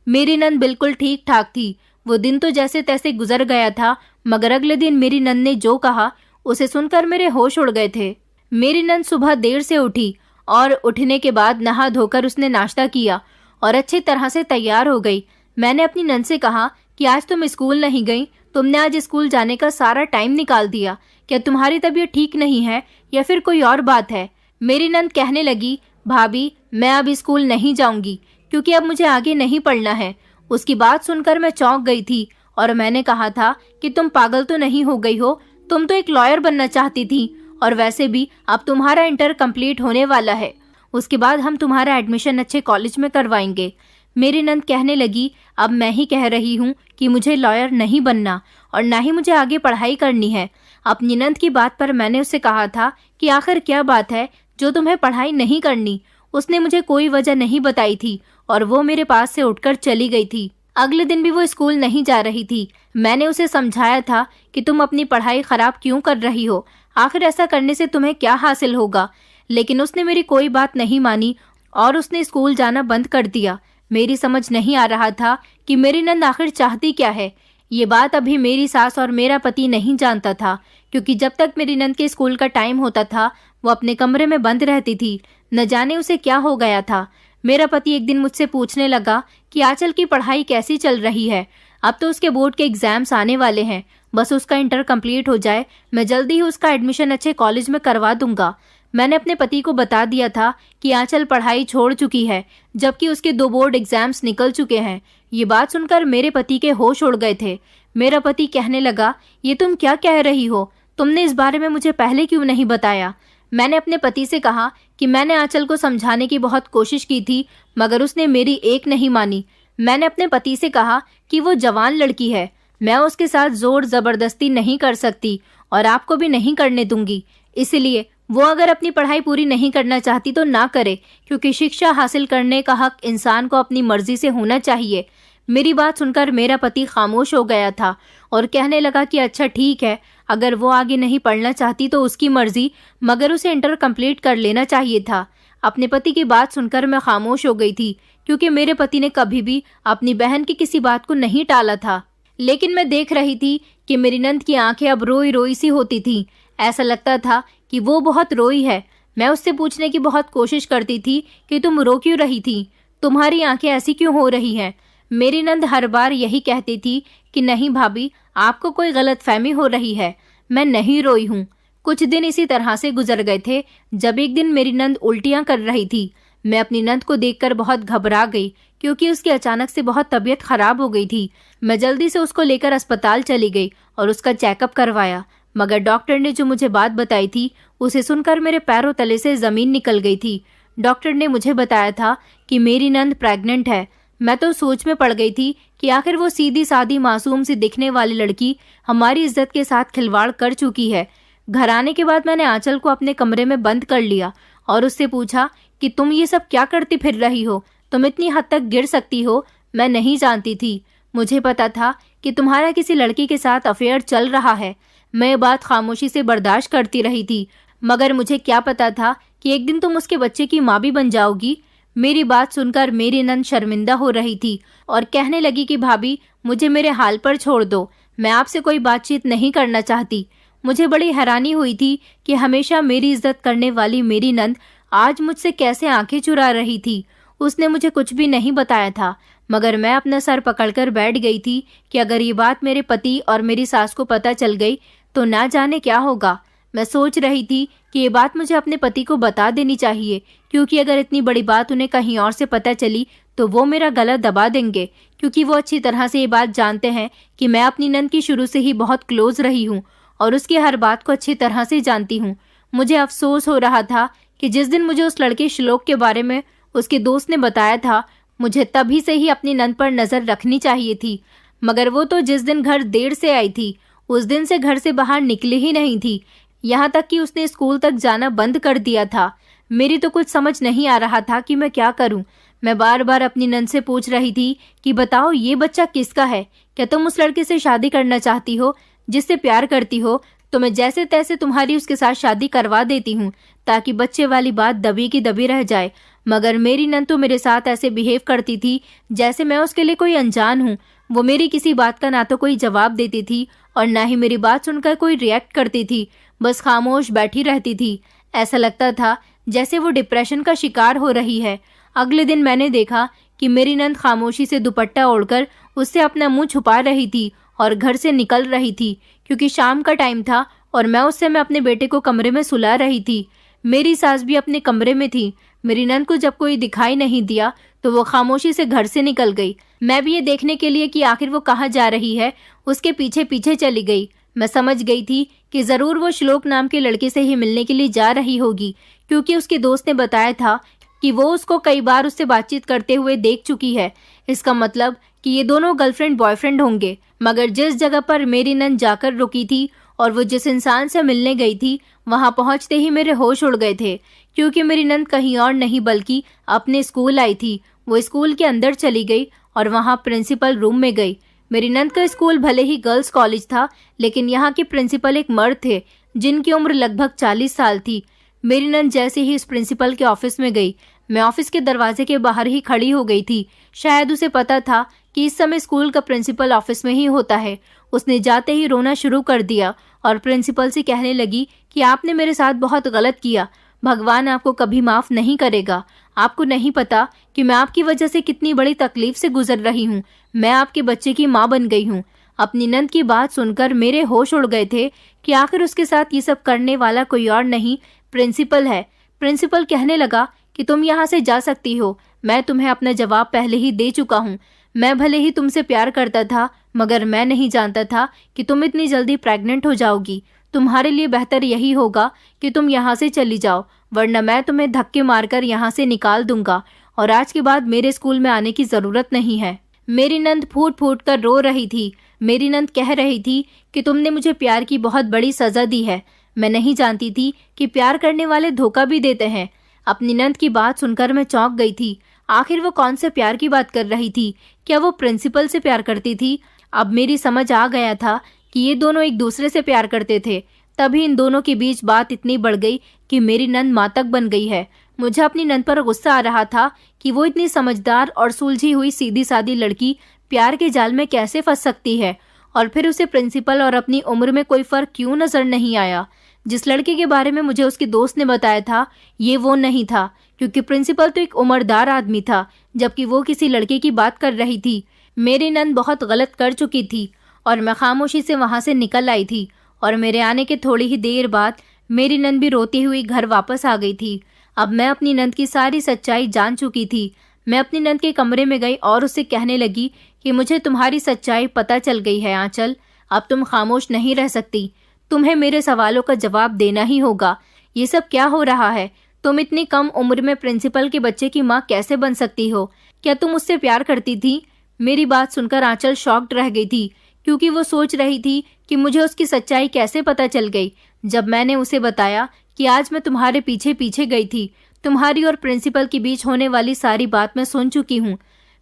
मेरी नंद बिल्कुल ठीक ठाक थी। वो दिन तो जैसे तैसे गुजर गया था, मगर अगले दिन मेरी नंद ने जो कहा उसे सुनकर मेरे होश उड़ गए थे। मेरी नंद सुबह देर से उठी और उठने के बाद नहा धोकर उसने नाश्ता किया और अच्छी तरह से तैयार हो गई। मैंने अपनी नंद से कहा कि आज तुम स्कूल नहीं गई, तुमने आज स्कूल जाने का सारा टाइम निकाल दिया। क्या तुम्हारी तबीयत ठीक नहीं है या फिर कोई और बात है? मेरी नंद कहने लगी, भाभी मैं अब स्कूल नहीं जाऊंगी, क्योंकि अब मुझे आगे नहीं पढ़ना है। उसकी बात सुनकर मैं चौंक गई थी और मैंने कहा था कि तुम पागल तो नहीं हो गई हो? तुम तो एक लॉयर बनना चाहती थी और वैसे भी अब तुम्हारा इंटर कंप्लीट होने वाला है। उसके बाद हम तुम्हारा एडमिशन अच्छे कॉलेज में करवाएंगे। मेरी नंद कहने लगी, अब मैं ही कह रही हूँ कि मुझे लॉयर नहीं बनना और ना ही मुझे आगे पढ़ाई करनी है। अपनी नंद की बात पर मैंने उससे कहा था कि आखिर क्या बात है जो तुम्हें पढ़ाई नहीं करनी। उसने मुझे कोई वजह नहीं बताई थी और वो मेरे पास से उठकर चली गई थी। अगले दिन भी वो स्कूल नहीं जा रही थी। मैंने उसे समझाया था कि तुम अपनी पढ़ाई खराब क्यों कर रही हो, आखिर ऐसा करने से तुम्हें क्या हासिल होगा, लेकिन उसने मेरी कोई बात नहीं मानी और उसने स्कूल जाना बंद कर दिया। मेरी समझ नहीं आ रहा था कि मेरी नंद आखिर चाहती क्या है। ये बात अभी मेरी सास और मेरा पति नहीं जानता था, क्योंकि जब तक मेरी नंद के स्कूल का टाइम होता था वो अपने कमरे में बंद रहती थी। न जाने उसे क्या हो गया था। मेरा पति एक दिन मुझसे पूछने लगा कि आंचल की पढ़ाई कैसी चल रही है। अब तो उसके बोर्ड के एग्जाम्स आने वाले हैं, बस उसका इंटर कंप्लीट हो जाए, मैं जल्दी ही उसका एडमिशन अच्छे कॉलेज में करवा दूंगा। मैंने अपने पति को बता दिया था कि आंचल पढ़ाई छोड़ चुकी है, जबकि उसके 2 बोर्ड एग्जाम्स निकल चुके हैं। ये बात सुनकर मेरे पति के होश उड़ गए थे। मेरा पति कहने लगा, ये तुम क्या कह रही हो? तुमने इस बारे में मुझे पहले क्यों नहीं बताया? मैंने अपने पति से कहा कि मैंने आंचल को समझाने की बहुत कोशिश की थी, मगर उसने मेरी एक नहीं मानी। मैंने अपने पति से कहा कि वो जवान लड़की है, मैं उसके साथ जोर जबरदस्ती नहीं कर सकती और आपको भी नहीं करने दूंगी। इसलिए वो अगर अपनी पढ़ाई पूरी नहीं करना चाहती तो ना करे, क्योंकि शिक्षा हासिल करने का हक इंसान को अपनी मर्जी से होना चाहिए। मेरी बात सुनकर मेरा पति खामोश हो गया था और कहने लगा कि अच्छा ठीक है, अगर वो आगे नहीं पढ़ना चाहती तो उसकी मर्जी, मगर उसे इंटर कंप्लीट कर लेना चाहिए था। अपने पति की बात सुनकर मैं खामोश हो गई थी, क्योंकि मेरे पति ने कभी भी अपनी बहन की किसी बात को नहीं टाला था। लेकिन मैं देख रही थी कि मेरी नंद की आंखें अब रोई रोई सी होती थीं। ऐसा लगता था कि वो बहुत रोई है। मैं उससे पूछने की बहुत कोशिश करती थी कि तुम रो क्यों रही थी, तुम्हारी आंखें ऐसी क्यों हो रही हैं। मेरी नंद हर बार यही कहती थी कि नहीं भाभी, आपको कोई गलतफहमी हो रही है, मैं नहीं रोई हूँ। कुछ दिन इसी तरह से गुजर गए थे, जब एक दिन मेरी नंद उल्टियां कर रही थी। मैं अपनी नंद को देखकर बहुत घबरा गई, क्योंकि उसकी अचानक से बहुत तबीयत खराब हो गई थी। मैं जल्दी से उसको लेकर अस्पताल चली गई और उसका चेकअप करवाया, मगर डॉक्टर ने जो मुझे बात बताई थी उसे सुनकर मेरे पैरों तले से जमीन निकल गई थी। डॉक्टर ने मुझे बताया था कि मेरी नंद प्रेग्नेंट है। मैं तो सोच में पड़ गई थी कि आखिर वो सीधी सादी मासूम सी दिखने वाली लड़की हमारी इज्जत के साथ खिलवाड़ कर चुकी है। घर आने के बाद मैंने आंचल को अपने कमरे में बंद कर लिया और उससे पूछा कि तुम ये सब क्या करती फिर रही हो, तुम इतनी हद तक गिर सकती हो। मैं नहीं जानती थी, मुझे पता था कि तुम्हारा किसी लड़की के साथ अफेयर चल रहा है। मैं ये बात खामोशी से बर्दाश्त करती रही थी, मगर मुझे क्या पता था कि एक दिन तुम उसके बच्चे की माँ भी बन जाओगी। मेरी बात सुनकर मेरी नंद शर्मिंदा हो रही थी और कहने लगी कि भाभी, मुझे मेरे हाल पर छोड़ दो, मैं आपसे कोई बातचीत नहीं करना चाहती। मुझे बड़ी हैरानी हुई थी कि हमेशा मेरी इज्जत करने वाली मेरी नंद आज मुझसे कैसे आंखें चुरा रही थी। उसने मुझे कुछ भी नहीं बताया था, मगर मैं अपना सर पकड़कर बैठ गई थी कि अगर ये बात मेरे पति और मेरी सास को पता चल गई तो ना जाने क्या होगा। मैं सोच रही थी कि ये बात मुझे अपने पति को बता देनी चाहिए, क्योंकि अगर इतनी बड़ी बात उन्हें कहीं और से पता चली तो वो मेरा गला दबा देंगे, क्योंकि वो अच्छी तरह से ये बात जानते हैं कि मैं अपनी नंद की शुरू से ही बहुत क्लोज रही हूँ और उसकी हर बात को अच्छी तरह से जानती हूँ। मुझे अफसोस हो रहा था कि जिस दिन मुझे उस लड़के श्लोक के बारे में उसके दोस्त ने बताया था, मुझे तभी से ही अपनी नंद पर नजर रखनी चाहिए थी। मगर वो तो जिस दिन घर देर से आई थी उस दिन से घर से बाहर निकली ही नहीं थी, यहाँ तक कि उसने स्कूल तक जाना बंद कर दिया था। मेरी तो कुछ समझ नहीं आ रहा था कि मैं क्या करूं। मैं बार बार अपनी नंद से पूछ रही थी कि बताओ ये बच्चा किसका है, क्या तुम उस लड़के से शादी करना चाहती हो जिससे प्यार करती हो? तो मैं जैसे तैसे तुम्हारी उसके साथ शादी करवा देती हूँ, ताकि बच्चे वाली बात दबी की दबी रह जाए। मगर मेरी नंद तो मेरे साथ ऐसे बिहेव करती थी जैसे मैं उसके लिए कोई अनजान हूँ। वो मेरी किसी बात का ना तो कोई जवाब देती थी और ना ही मेरी बात सुनकर कोई रिएक्ट करती थी, बस खामोश बैठी रहती थी। ऐसा लगता था जैसे वो डिप्रेशन का शिकार हो रही है। अगले दिन मैंने देखा कि मेरी नंद खामोशी से दुपट्टा ओढ़कर उससे अपना मुंह छुपा रही थी और घर से निकल रही थी, क्योंकि शाम का टाइम था और मैं अपने बेटे को कमरे में सुला रही थी। मेरी सास भी अपने कमरे में थी। मेरी नंद को जब कोई दिखाई नहीं दिया तो वो खामोशी से घर से निकल गई। मैं भी ये देखने के लिए कि आखिर वो कहाँ जा रही है उसके पीछे पीछे चली गई। मैं समझ गई थी कि जरूर वो श्लोक नाम के लड़के से ही मिलने के लिए जा रही होगी, क्योंकि उसके दोस्त ने बताया था कि वो उसको कई बार उससे बातचीत करते हुए देख चुकी है। इसका मतलब कि ये दोनों गर्लफ्रेंड बॉयफ्रेंड होंगे। मगर जिस जगह पर मेरी नंद जाकर रुकी थी और वो जिस इंसान से मिलने गई थी, वहां पहुंचते ही मेरे होश उड़ गए थे, क्योंकि मेरी नंद कहीं और नहीं बल्कि अपने स्कूल आई थी। वो स्कूल के अंदर चली गई और वहां प्रिंसिपल रूम में गई। मेरी नंद का स्कूल भले ही गर्ल्स कॉलेज था, लेकिन यहाँ के प्रिंसिपल एक मर्द थे जिनकी उम्र लगभग 40 साल थी। मेरी नंद जैसे ही इस प्रिंसिपल के ऑफिस में गई, मैं ऑफिस के दरवाजे के बाहर ही खड़ी हो गई थी। शायद उसे पता था कि इस समय स्कूल का प्रिंसिपल ऑफिस में ही होता है। उसने जाते ही रोना शुरू कर दिया और प्रिंसिपल से कहने लगी कि आपने मेरे साथ बहुत गलत किया, भगवान आपको कभी माफ़ नहीं करेगा। आपको नहीं पता कि मैं आपकी वजह से कितनी बड़ी तकलीफ से गुजर रही हूँ। मैं आपके बच्चे की माँ बन गई हूँ। अपनी नंद की बात सुनकर मेरे होश उड़ गए थे कि आखिर उसके साथ ये सब करने वाला कोई और नहीं, प्रिंसिपल है। प्रिंसिपल कहने लगा कि तुम यहाँ से जा सकती हो, मैं तुम्हें अपना जवाब पहले ही दे चुका हूँ। मैं भले ही तुमसे प्यार करता था, मगर मैं नहीं जानता था कि तुम इतनी जल्दी प्रेग्नेंट हो जाओगी। तुम्हारे लिए बेहतर यही होगा कि तुम यहाँ से चली जाओ, वरना मैं तुम्हें धक्के मारकर यहाँ से निकाल दूंगा और आज के बाद मेरे स्कूल में आने की ज़रूरत नहीं है। मेरी नंद फूट फूट कर रो रही थी। मेरी नंद कह रही थी कि तुमने मुझे प्यार की बहुत बड़ी सज़ा दी है। मैं नहीं जानती थी कि प्यार करने वाले धोखा भी देते हैं। अपनी नंद की बात सुनकर मैं चौंक गई थी। आखिर वो कौन से प्यार की बात कर रही थी? क्या वो प्रिंसिपल से प्यार करती थी? अब मेरी समझ आ गया था कि ये दोनों एक दूसरे से प्यार करते थे। तभी इन दोनों के बीच बात इतनी बढ़ गई कि मेरी नंद मातक बन गई है। मुझे अपनी नंद पर गुस्सा आ रहा था कि वो इतनी समझदार और सुलझी हुई सीधी सादी लड़की प्यार के जाल में कैसे फंस सकती है, और फिर उसे प्रिंसिपल और अपनी उम्र में कोई फर्क क्यों नजर नहीं आया। जिस लड़के के बारे में मुझे उसके दोस्त ने बताया था, ये वो नहीं था, क्योंकि प्रिंसिपल तो एक उम्रदार आदमी था, जबकि वो किसी लड़के की बात कर रही थी। मेरी नंद बहुत गलत कर चुकी थी और मैं खामोशी से वहां से निकल आई थी, और मेरे आने के थोड़ी ही देर बाद मेरी नंद भी रोती हुई घर वापस आ गई थी। अब मैं अपनी नंद की सारी सच्चाई जान चुकी थी। मैं अपनी नंद के कमरे में गई और उससे कहने लगी कि मुझे तुम्हारी सच्चाई पता चल गई है आंचल, अब तुम खामोश नहीं रह सकती। तुम्हें मेरे सवालों का जवाब देना ही होगा। ये सब क्या हो रहा है? तुम इतनी कम उम्र में प्रिंसिपल के बच्चे की माँ कैसे बन सकती हो? क्या तुम उससे प्यार करती थी? मेरी बात सुनकर आंचल शॉक्ड रह गई थी, क्योंकि वो सोच रही थी कि मुझे उसकी सच्चाई कैसे पता चल गई। जब मैंने उसे बताया कि आज मैं तुम्हारे पीछे पीछे गई थी, तुम्हारी और प्रिंसिपल के बीच होने वाली सारी बात मैं सुन चुकी हूँ।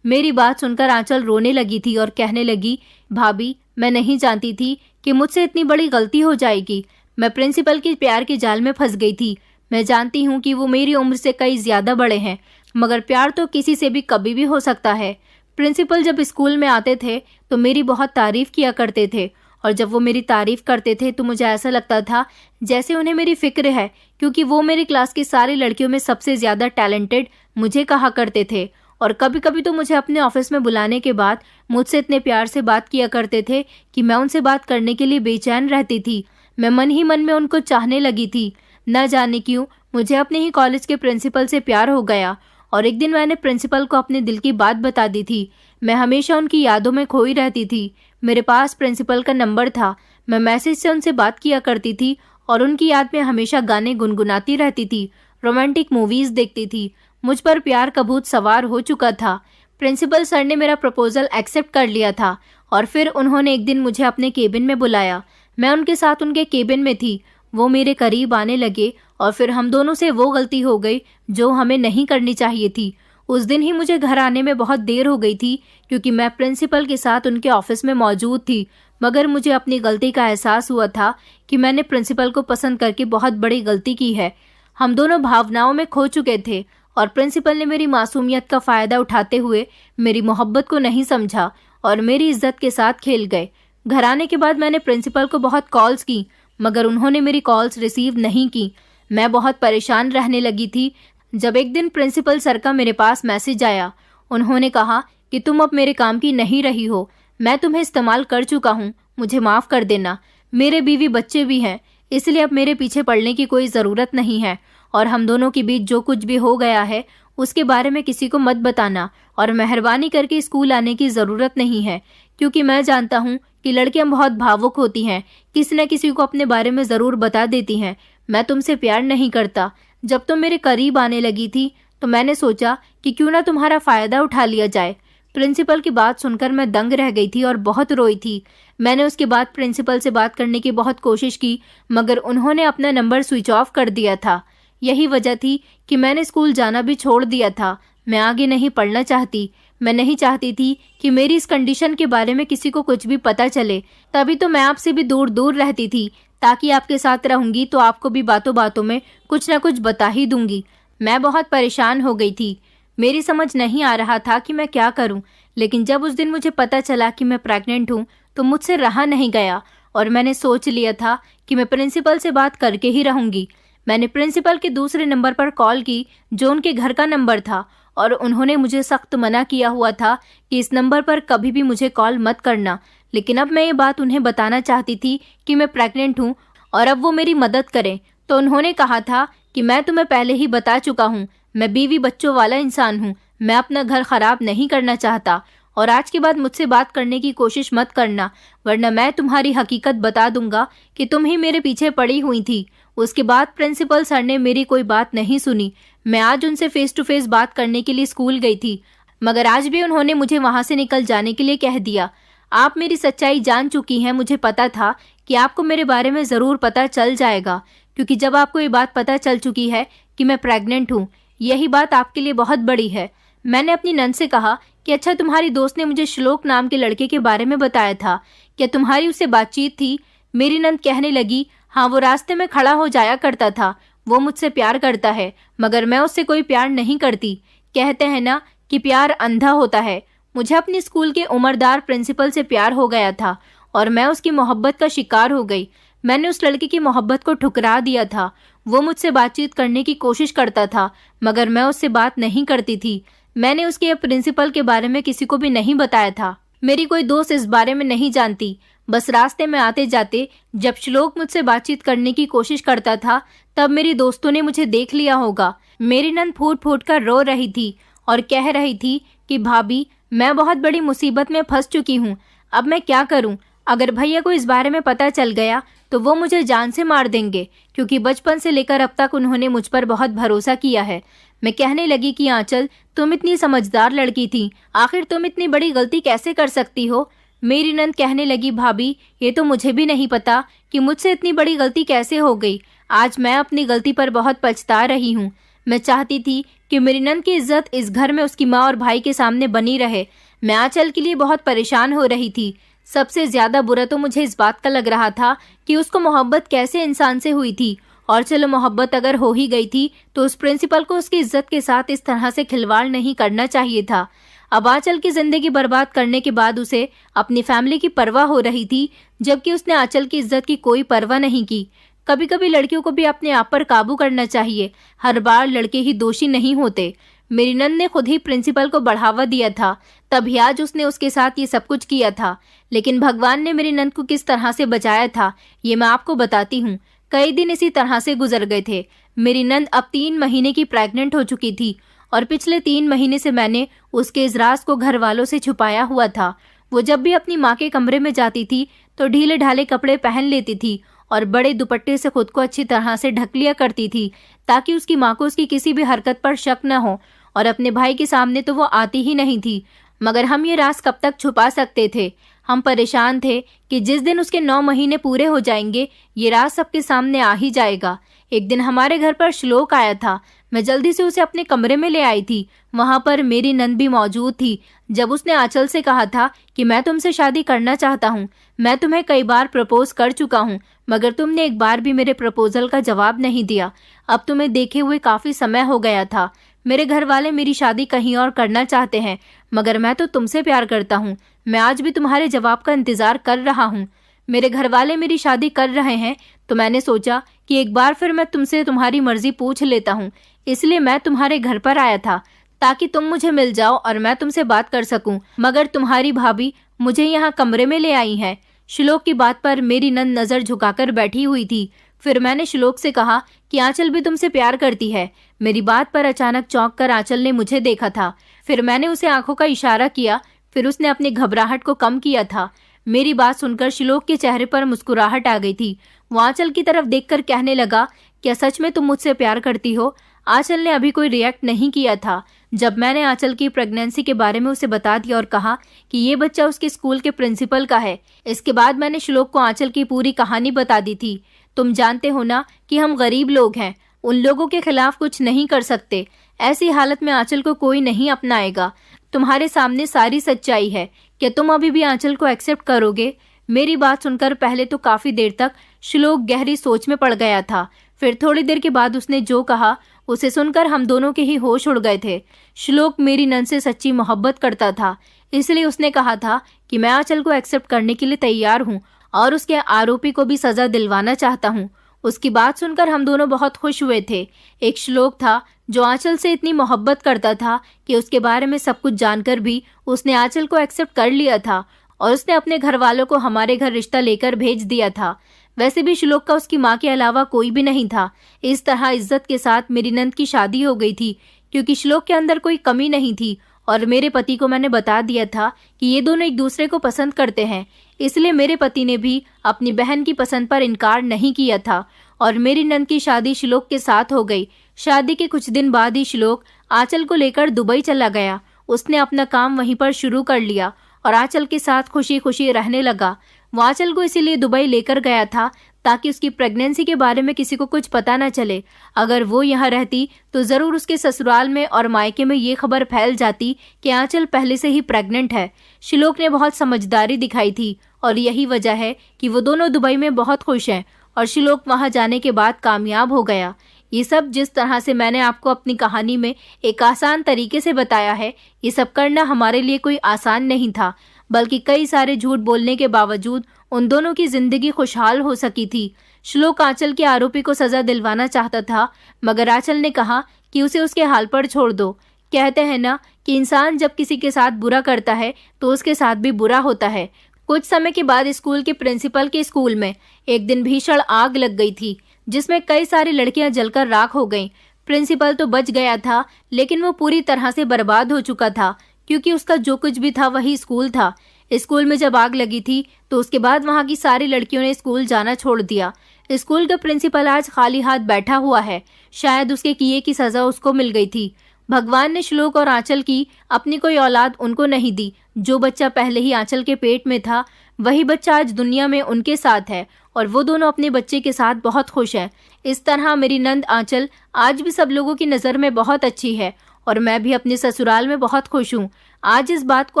मेरी बात सुनकर आंचल रोने लगी थी और कहने लगी, भाभी, मैं नहीं जानती थी कि मुझसे इतनी बड़ी गलती हो जाएगी। मैं प्रिंसिपल के प्यार के जाल में फंस गई थी। मैं जानती हूँ कि वो मेरी उम्र से कई ज्यादा बड़े हैं, मगर प्यार तो किसी से भी कभी भी हो सकता है। प्रिंसिपल जब स्कूल में आते थे तो मेरी बहुत तारीफ किया करते थे, और जब वो मेरी तारीफ करते थे तो मुझे ऐसा लगता था जैसे उन्हें मेरी फिक्र है, क्योंकि वो मेरी क्लास की सारी लड़कियों में सबसे ज्यादा टैलेंटेड मुझे कहा करते थे। और कभी कभी तो मुझे अपने ऑफिस में बुलाने के बाद मुझसे इतने प्यार से बात किया करते थे कि मैं उनसे बात करने के लिए बेचैन रहती थी। मैं मन ही मन में उनको चाहने लगी थी। न जाने क्यों मुझे अपने ही कॉलेज के प्रिंसिपल से प्यार हो गया, और एक दिन मैंने प्रिंसिपल को अपने दिल की बात बता दी थी। मैं हमेशा उनकी यादों में खोई रहती थी। मेरे पास प्रिंसिपल का नंबर था। मैं मैसेज से उनसे बात किया करती थी और उनकी याद में हमेशा गाने गुनगुनाती रहती थी, रोमांटिक मूवीज देखती थी। मुझ पर प्यार का भूत सवार हो चुका था। प्रिंसिपल सर ने मेरा प्रपोजल एक्सेप्ट कर लिया था, और फिर उन्होंने एक दिन मुझे अपने केबिन में बुलाया। मैं उनके साथ उनके केबिन में थी। वो मेरे करीब आने लगे और फिर हम दोनों से वो गलती हो गई जो हमें नहीं करनी चाहिए थी। उस दिन ही मुझे घर आने में बहुत देर हो गई थी, क्योंकि मैं प्रिंसिपल के साथ उनके ऑफिस में मौजूद थी। मगर मुझे अपनी गलती का एहसास हुआ था कि मैंने प्रिंसिपल को पसंद करके बहुत बड़ी गलती की है। हम दोनों भावनाओं में खो चुके थे, और प्रिंसिपल ने मेरी मासूमियत का फायदा उठाते हुए मेरी मोहब्बत को नहीं समझा और मेरी इज्जत के साथ खेल गए। घर आने के बाद मैंने प्रिंसिपल को बहुत कॉल्स की, मगर उन्होंने मेरी कॉल्स रिसीव नहीं की। मैं बहुत परेशान रहने लगी थी जब एक दिन प्रिंसिपल सर का मेरे पास मैसेज आया। उन्होंने कहा कि तुम अब मेरे काम की नहीं रही हो, मैं तुम्हें इस्तेमाल कर चुका हूँ, मुझे माफ़ कर देना। मेरे बीवी बच्चे भी हैं, इसलिए अब मेरे पीछे पड़ने की कोई ज़रूरत नहीं है, और हम दोनों के बीच जो कुछ भी हो गया है उसके बारे में किसी को मत बताना, और मेहरबानी करके स्कूल आने की ज़रूरत नहीं है, क्योंकि मैं जानता हूँ कि लड़कियाँ बहुत भावुक होती हैं, किसी न किसी को अपने बारे में ज़रूर बता देती हैं। मैं तुमसे प्यार नहीं करता। जब तुम मेरे करीब आने लगी थी तो मैंने सोचा कि क्यों ना तुम्हारा फ़ायदा उठा लिया जाए। प्रिंसिपल की बात सुनकर मैं दंग रह गई थी और बहुत रोई थी। मैंने उसके बाद प्रिंसिपल से बात करने की बहुत कोशिश की, मगर उन्होंने अपना नंबर स्विच ऑफ कर दिया था। यही वजह थी कि मैंने स्कूल जाना भी छोड़ दिया था। मैं आगे नहीं पढ़ना चाहती। मैं नहीं चाहती थी कि मेरी इस कंडीशन के बारे में किसी को कुछ भी पता चले। तभी तो मैं आपसे भी दूर दूर रहती थी, ताकि आपके साथ रहूंगी तो आपको भी बातों बातों में कुछ ना कुछ बता ही दूंगी। मैं बहुत परेशान हो गई थी। मेरी समझ नहीं आ रहा था कि मैं क्या करूं, लेकिन जब उस दिन मुझे पता चला कि मैं प्रेग्नेंट हूं तो मुझसे रहा नहीं गया, और मैंने सोच लिया था कि मैं प्रिंसिपल से बात करके ही रहूंगी। मैंने प्रिंसिपल के दूसरे नंबर पर कॉल की जो उनके घर का नंबर था, और उन्होंने मुझे सख्त मना किया हुआ था कि इस नंबर पर कभी भी मुझे कॉल मत करना। लेकिन अब मैं ये बात उन्हें बताना चाहती थी कि मैं प्रेग्नेंट हूँ और अब वो मेरी मदद करें। तो उन्होंने कहा था कि मैं तुम्हें पहले ही बता चुका हूँ, मैं बीवी बच्चों वाला इंसान हूँ, मैं अपना घर खराब नहीं करना चाहता, और आज के बाद मुझसे बात करने की कोशिश मत करना, वरना मैं तुम्हारी हकीकत बता दूंगा कि तुम ही मेरे पीछे पड़ी हुई थी। उसके बाद प्रिंसिपल सर ने मेरी कोई बात नहीं सुनी। मैं आज उनसे फेस टू फेस बात करने के लिए स्कूल गई थी, मगर आज भी उन्होंने मुझे वहां से निकल जाने के लिए कह दिया। आप मेरी सच्चाई जान चुकी हैं। मुझे पता था कि आपको मेरे बारे में ज़रूर पता चल जाएगा, क्योंकि जब आपको ये बात पता चल चुकी है कि मैं प्रेग्नेंट हूँ, यही बात आपके लिए बहुत बड़ी है। मैंने अपनी नंद से कहा कि अच्छा, तुम्हारी दोस्त ने मुझे श्लोक नाम के लड़के के बारे में बताया था, क्या तुम्हारी उससे बातचीत थी? मेरी नंद कहने लगी, हाँ, वो रास्ते में खड़ा हो जाया करता था, वो मुझसे प्यार करता है, मगर मैं उससे कोई प्यार नहीं करती। कहते हैं ना कि प्यार अंधा होता है। मुझे अपने स्कूल के उम्रदार प्रिंसिपल से प्यार हो गया था और मैं उसकी मोहब्बत का शिकार हो गई। मैंने उस लड़के की मोहब्बत को ठुकरा दिया था। वो मुझसे बातचीत करने की कोशिश करता था, मगर मैं उससे बात नहीं करती थी। मैंने उसके प्रिंसिपल के बारे में किसी को भी नहीं बताया था। मेरी कोई दोस्त इस बारे में नहीं जानती। बस रास्ते में आते जाते जब श्लोक मुझसे बातचीत करने की कोशिश करता था, तब मेरी दोस्तों ने मुझे देख लिया होगा। मेरी नंद फूट फूट कर रो रही थी और कह रही थी कि भाभी, मैं बहुत बड़ी मुसीबत में फंस चुकी हूँ। अब मैं क्या करूँ? अगर भैया को इस बारे में पता चल गया तो वो मुझे जान से मार देंगे, क्योंकि बचपन से लेकर अब तक उन्होंने मुझ पर बहुत भरोसा किया है। मैं कहने लगी कि आंचल, तुम इतनी समझदार लड़की थी, आखिर तुम इतनी बड़ी गलती कैसे कर सकती हो? मेरी नंद कहने लगी, भाभी, ये तो मुझे भी नहीं पता कि मुझसे इतनी बड़ी गलती कैसे हो गई। आज मैं अपनी गलती पर बहुत पछता रही हूँ। मैं चाहती थी कि मेरी नंद की इज्जत इस घर में उसकी माँ और भाई के सामने बनी रहे। मैं आंचल के लिए बहुत परेशान हो रही थी। सबसे ज्यादा बुरा तो मुझे इस बात का लग रहा था कि उसको मोहब्बत कैसे इंसान से हुई थी, और चलो मोहब्बत अगर हो ही गई थी तो उस प्रिंसिपल को उसकी इज्जत के साथ इस तरह से खिलवाड़ नहीं करना चाहिए था। अब आंचल की जिंदगी बर्बाद करने के बाद उसे अपनी फैमिली की परवाह हो रही थी, जबकि उसने आंचल की इज्जत की कोई परवाह नहीं की। कभी कभी लड़कियों को भी अपने आप पर काबू करना चाहिए, हर बार लड़के ही दोषी नहीं होते। मेरी नंद ने खुद ही प्रिंसिपल को बढ़ावा दिया था, तभी आज उसने उसके साथ ये सब कुछ किया था। लेकिन भगवान ने मेरी नंद को किस तरह से बचाया था, ये मैं आपको बताती हूँ। कई दिन इसी तरह से गुजर गए थे। मेरी नंद अब 3 महीने की प्रेग्नेंट हो चुकी थी, और पिछले 3 महीने से मैंने उसके इस राज को घर वालों से छुपाया हुआ था। वो जब भी अपनी माँ के कमरे में जाती थी तो ढीले ढाले कपड़े पहन लेती थी और बड़े दुपट्टे से खुद को अच्छी तरह से ढक लिया करती थी, ताकि उसकी माँ को उसकी किसी भी हरकत पर शक न हो। और अपने भाई के सामने तो वो आती ही नहीं थी। मगर हम ये राज कब तक छुपा सकते थे? हम परेशान थे कि जिस दिन उसके 9 महीने पूरे हो जाएंगे, ये राज सबके सामने आ ही जाएगा। एक दिन हमारे घर पर श्लोक आया था। मैं जल्दी से उसे अपने कमरे में ले आई थी। वहां पर मेरी नंद भी मौजूद थी। जब उसने आंचल से कहा था कि मैं तुमसे शादी करना चाहता हूँ, मैं तुम्हें कई बार प्रपोज कर चुका हूँ, मगर तुमने एक बार भी मेरे प्रपोजल का जवाब नहीं दिया। अब तुम्हें देखे हुए काफी समय हो गया था। मेरे घर वाले मेरी शादी कहीं और करना चाहते हैं, मगर मैं तो तुमसे प्यार करता हूँ। मैं आज भी तुम्हारे जवाब का इंतजार कर रहा हूँ। मेरे घर वाले मेरी शादी कर रहे हैं, तो मैंने सोचा कि एक बार फिर मैं तुमसे तुम्हारी मर्जी पूछ लेता हूँ। इसलिए मैं तुम्हारे घर पर आया था, ताकि तुम मुझे मिल जाओ और मैं तुमसे बात कर सकूं। मगर तुम्हारी भाभी मुझे यहाँ कमरे में ले आई है। श्लोक की बात पर मेरी नंद नजर झुकाकर बैठी हुई थी। फिर मैंने श्लोक से कहा कि आंचल भी तुमसे प्यार करती है। मेरी बात पर अचानक चौंक कर आंचल ने मुझे देखा था। फिर मैंने उसे आंखों का इशारा किया। फिर उसने अपनी घबराहट को कम किया था। मेरी बात सुनकर श्लोक के चेहरे पर मुस्कुराहट आ गई थी। वो आंचल की तरफ देखकर कहने लगा, क्या सच में तुम मुझसे प्यार करती हो? आंचल ने अभी कोई रिएक्ट नहीं किया था। जब मैंने आंचल की प्रेगनेंसी के बारे में उसे बता दिया और कहा कि ये बच्चा उसके स्कूल के प्रिंसिपल का है, इसके बाद मैंने श्लोक को आंचल की पूरी कहानी बता दी थी। तुम जानते हो ना कि हम गरीब लोग हैं, उन लोगों के खिलाफ कुछ नहीं कर सकते। ऐसी हालत में आंचल को कोई नहीं अपनाएगा। तुम्हारे सामने सारी सच्चाई है। क्या तुम अभी भी आंचल को एक्सेप्ट करोगे? मेरी बात सुनकर पहले तो काफी देर तक श्लोक गहरी सोच में पड़ गया था। फिर थोड़ी देर के बाद उसने जो कहा उसे सुनकर हम दोनों के ही होश उड़ गए थे। श्लोक मेरी नंद से सच्ची मोहब्बत करता था, इसलिए उसने कहा था कि मैं आंचल को एक्सेप्ट करने के लिए तैयार हूँ और उसके आरोपी को भी सजा दिलवाना चाहता हूँ। उसकी बात सुनकर हम दोनों बहुत खुश हुए थे। एक श्लोक था जो आंचल से इतनी मोहब्बत करता था कि उसके बारे में सब कुछ जानकर भी उसने आंचल को एक्सेप्ट कर लिया था और उसने अपने घर वालों को हमारे घर रिश्ता लेकर भेज दिया था। वैसे भी श्लोक का उसकी माँ के अलावा कोई भी नहीं था। इस तरह इज्जत के साथ मेरी नंद की शादी हो गई थी, क्योंकि श्लोक के अंदर कोई कमी नहीं थी और मेरे पति को मैंने बता दिया था कि ये दोनों एक दूसरे को पसंद करते हैं। इसलिए मेरे पति ने भी अपनी बहन की पसंद पर इनकार नहीं किया था और मेरी नंद की शादी श्लोक के साथ हो गई। शादी के कुछ दिन बाद ही श्लोक आंचल को लेकर दुबई चला गया। उसने अपना काम वहीं पर शुरू कर लिया और आंचल के साथ खुशी खुशी रहने लगा। वो आंचल को इसीलिए दुबई लेकर गया था ताकि उसकी प्रेगनेंसी के बारे में किसी को कुछ पता न चले। अगर वो यहाँ रहती तो जरूर उसके ससुराल में और मायके में ये खबर फैल जाती कि आंचल पहले से ही प्रेग्नेंट है। श्लोक ने बहुत समझदारी दिखाई थी और यही वजह है कि वो दोनों दुबई में बहुत खुश हैं और श्लोक वहाँ जाने के बाद कामयाब हो गया। ये सब जिस तरह से मैंने आपको अपनी कहानी में एक आसान तरीके से बताया है, ये सब करना हमारे लिए कोई आसान नहीं था, बल्कि कई सारे झूठ बोलने के बावजूद उन दोनों की जिंदगी खुशहाल हो सकी थी। श्लोक आंचल के आरोपी को सजा दिलवाना चाहता था, मगर आंचल ने कहा कि उसे उसके हाल पर छोड़ दो। कहते हैं ना कि इंसान जब किसी के साथ बुरा करता है तो उसके साथ भी बुरा होता है। कुछ समय के बाद स्कूल के प्रिंसिपल के स्कूल में एक दिन भीषण आग लग गई थी, जिसमें कई सारी लड़कियां जलकर राख हो गईं। प्रिंसिपल तो बच गया था, लेकिन वो पूरी तरह से बर्बाद हो चुका था, क्योंकि उसका जो कुछ भी था वही स्कूल था। स्कूल में जब आग लगी थी तो उसके बाद वहां की सारी लड़कियों ने स्कूल जाना छोड़ दिया। स्कूल का प्रिंसिपल आज खाली हाथ बैठा हुआ है। शायद उसके किए की सजा उसको मिल गई थी। भगवान ने श्लोक और आंचल की अपनी कोई औलाद उनको नहीं दी। जो बच्चा पहले ही आंचल के पेट में था, वही बच्चा आज दुनिया में उनके साथ है और वो दोनों अपने बच्चे के साथ बहुत खुश हैं। इस तरह मेरी नंद आंचल आज भी सब लोगों की नज़र में बहुत अच्छी है और मैं भी अपने ससुराल में बहुत खुश हूँ। आज इस बात को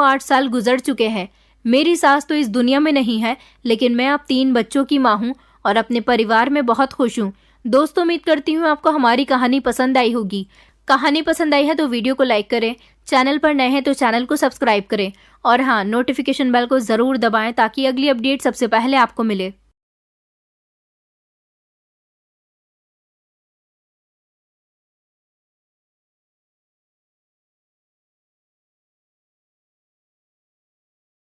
8 साल गुजर चुके हैं। मेरी सास तो इस दुनिया में नहीं है, लेकिन मैं अब 3 बच्चों की माँ हूँ और अपने परिवार में बहुत खुश हूँ। दोस्तों, उम्मीद करती हूँ आपको हमारी कहानी पसंद आई होगी। कहानी पसंद आई है तो वीडियो को लाइक करें, चैनल पर नए हैं तो चैनल को सब्सक्राइब करें और हाँ, नोटिफिकेशन बेल को ज़रूर दबाएं ताकि अगली अपडेट सबसे पहले आपको मिले।